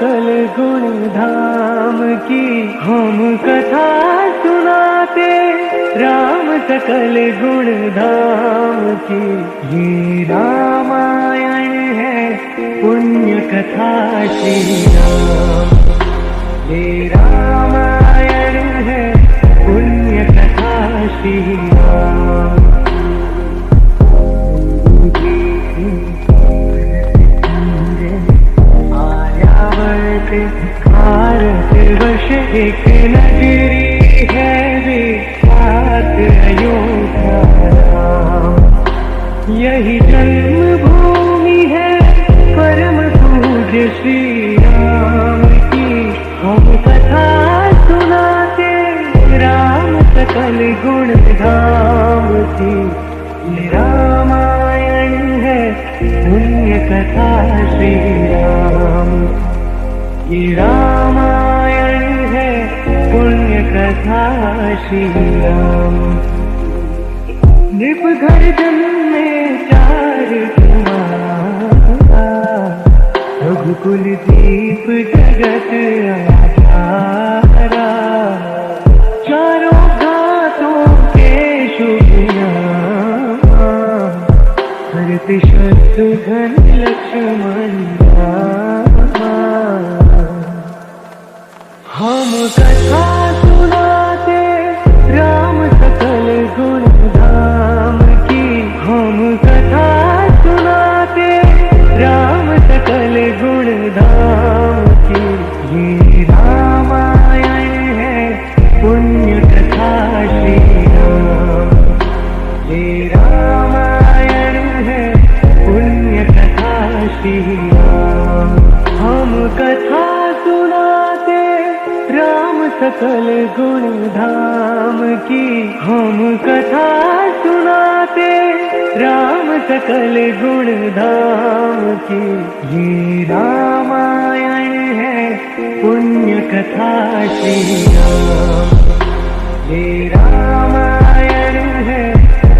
सकल गुण धाम की हम कथा सुनाते, राम सकल गुण धाम की। ये रामायण है पुण्य कथा श्री राम, ये रामायण है पुण्य कथा श्री राम। भारत वर्ष एक नगरी है विख्यात अयोध्या धाम, यही जन्मभूमि है परम पूज्य श्री राम की। हम कथा सुनाते, राम सकल गुण धाम की। ये रामायण है पुण्य कथा श्री राम, ये रामायण है पुण्य कथा श्री राम। नृप घर जन्मे 4 कुमार, रघुकुल दीप जगत आधारा। चारों घातों के शुभ नाम, भरत शत्रुघ्न लक्ष्मण राम। हम कथा सुनाते, राम सकल गुण धाम की। हम कथा सुनाते, राम सकल गुण धाम की। ये रामायण है पुण्य कथा श्री राम, ये रामायण है पुण्य कथा श्री राम। हम कथा सुनाते, राम सकल गुण धाम की। हम कथा सुनाते, राम सकल गुण धाम की। ये रामायण है पुण्य कथा श्री राम, ये रामायण है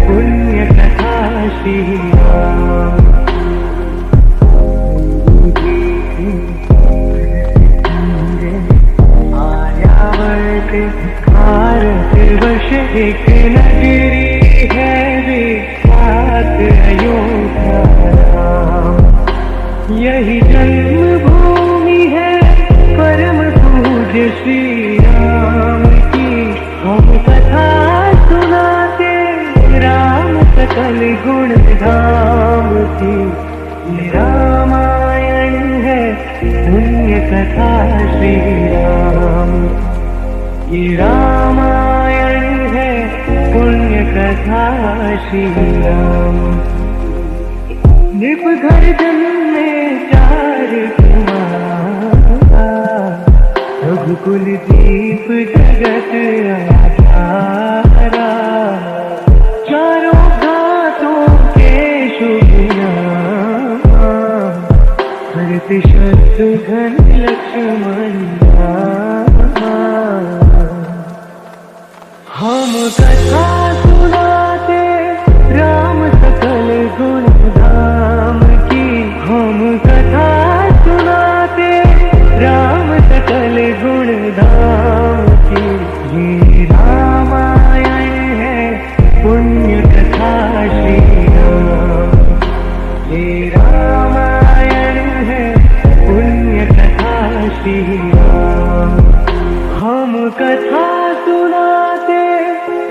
पुण्य कथा श्री राम। भारत वर्ष एक नगरी है विख्यात अयोध्या धाम, यही जन्मभूमि है परम पूज्य श्री राम की। हम कथा सुनाते, राम सकल गुण धाम की। ये रामायण है पुण्य कथा श्री राम, ये रामायण है पुण्य कथा श्री राम। नृप घर जन्मे 4 कुमार, रघुकुल दीप जगत आधारा। चारों घातों के शुभ नाम, भरत शत्रुघ्न लक्ष्मण राम। हम कथा सुनाते, राम सकल गुण धाम की। हम कथा सुनाते, राम सकल गुण धाम की। ये रामायण है पुण्य कथा श्री राम, ये रामायण है पुण्य कथा श्री राम। हम कथा सुनाते,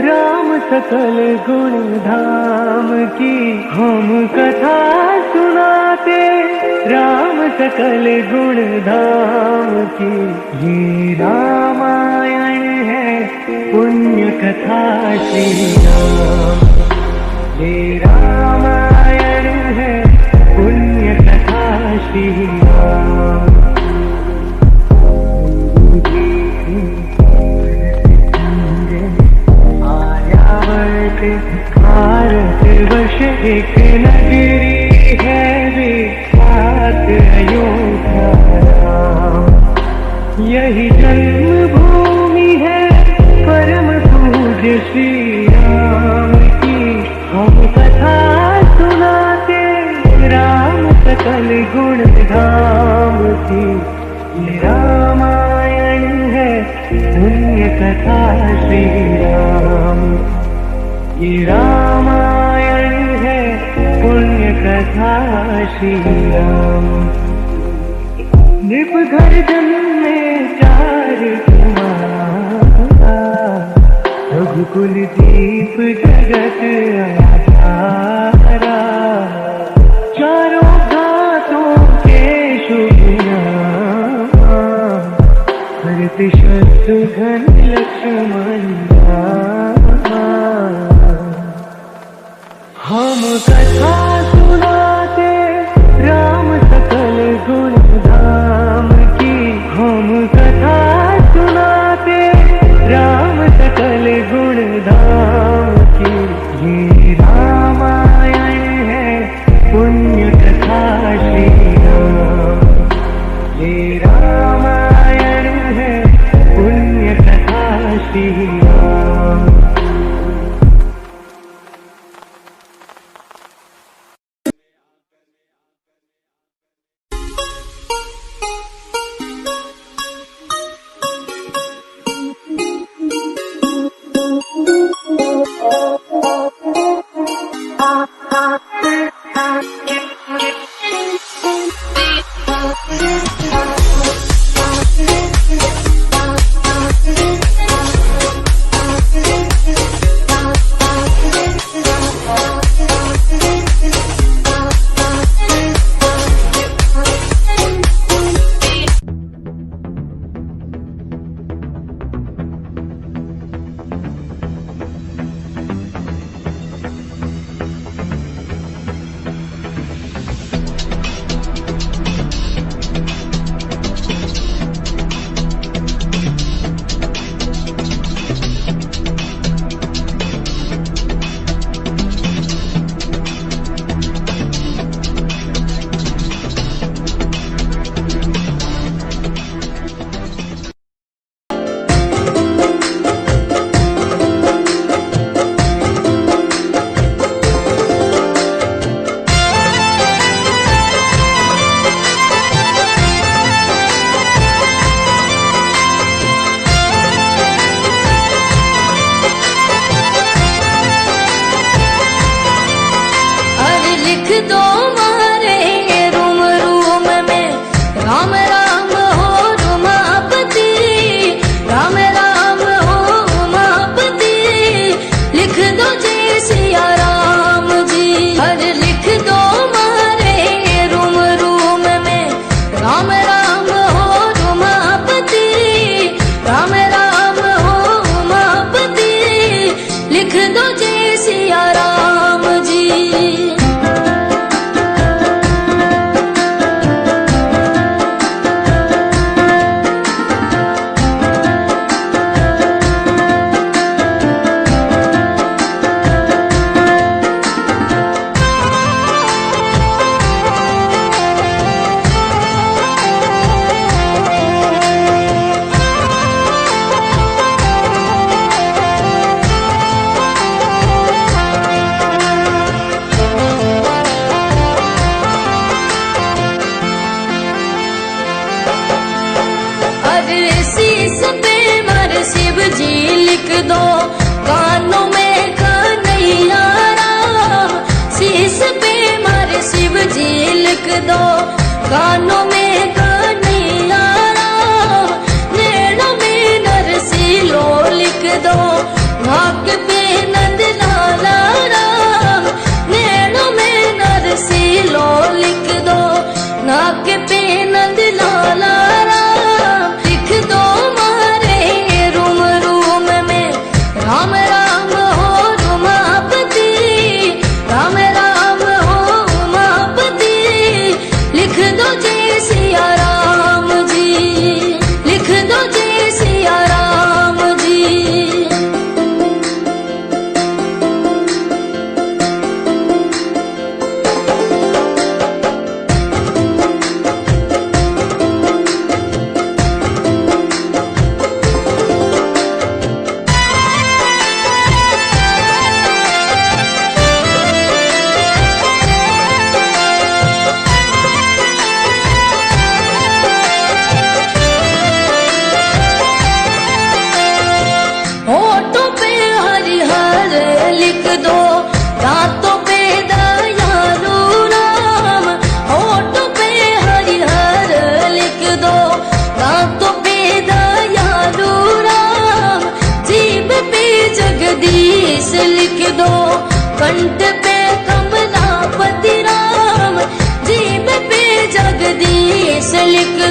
राम सकल गुण धाम की। हम कथा सुनाते, राम सकल गुण धाम की। ये रामायण है पुण्य कथा श्री राम, ये रामायण है पुण्य कथा श्री राम। भारत वर्ष एक नगरी है विख्यात अयोध्या धाम, यही जन्मभूमि है परम पूज्य श्री राम की। हम कथा सुनाते, राम सकल गुण धाम ये रामायण है पुण्य कथा श्री राम, ये रामायण है पुण्य कथा श्री राम। नृप घर जन्मे 4 कुमारा, रघुकुल दीप जगत आधारा, चारों घातों के शुभ नाम, भरत शत्रुघ्न लक्ष्मण राम। हम कथा सुनाते राम सकल गुण धाम की, हम कथा सुनाते राम सकल गुण धाम की। ये रामायण है पुण्य कथा श्री राम, ये रामायण है पुण्य कथा श्री राम।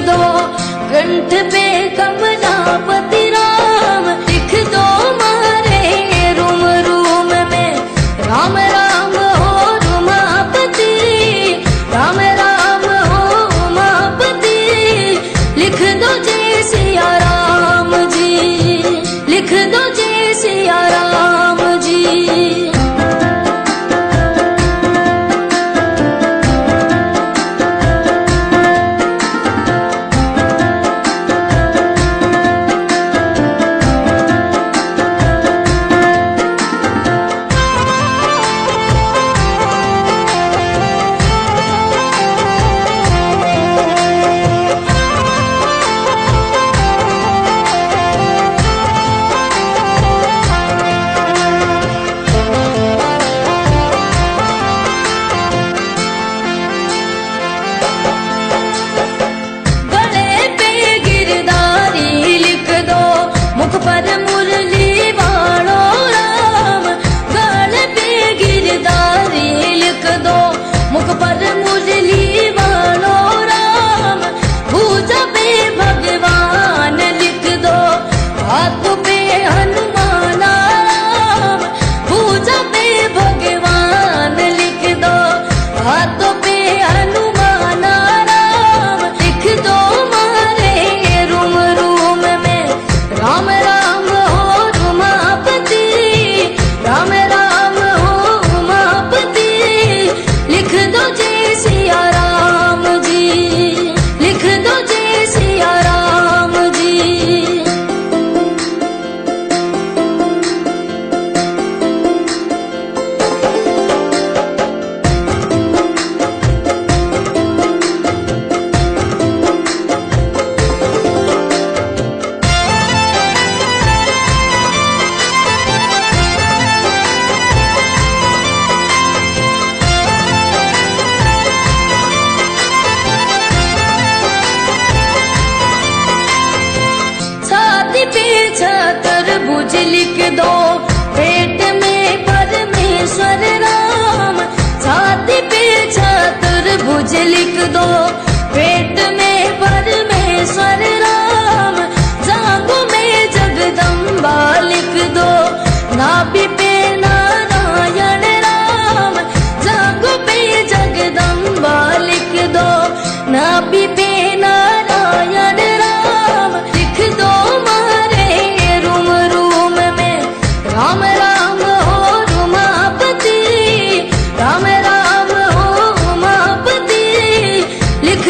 दो, कंठ पे कमलापति राम लिख दो मारे रूम रूम में। राम राम हो रुमापति, राम राम हो उमापति, लिख दो जय सिया राम जी, लिख दो जय सिया राम जी। पर मुरली वालो राम, गल पे गिरधारी लिख दो, मुख पर मुरली वालो राम, पूजा पे भगवान लिख दो, हाथ पे हनुमान राम, पूजा पे भगवान लिख दो, हाथ पे हनुमान राम, लिख दो मारे रूम रूम में। राम राम हो रुमापति, राम राम हो उमापति, लिख दो जय सिया राम जी, लिख दो जय सिया राम जी। छाती पे तरबूज लिख दो, पेट में परमेश्वर राम, छाती पे तरबूज लिख दो, पेट में परमेश्वर राम, जांघों में जगदम्बा लिख दो, नाभि पे नारायण राम, जांघों पे जगदम्बा लिख दो, नाभि पे नारायण राम, लिख दो मारे रूम रूम में। राम राम हो रुमापति, राम राम हो उमापति, लिख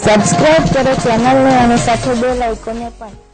સબસ્ક્રાઇબ કરો ચેનલને અને સાથે બેલ આઇકોનને પણ।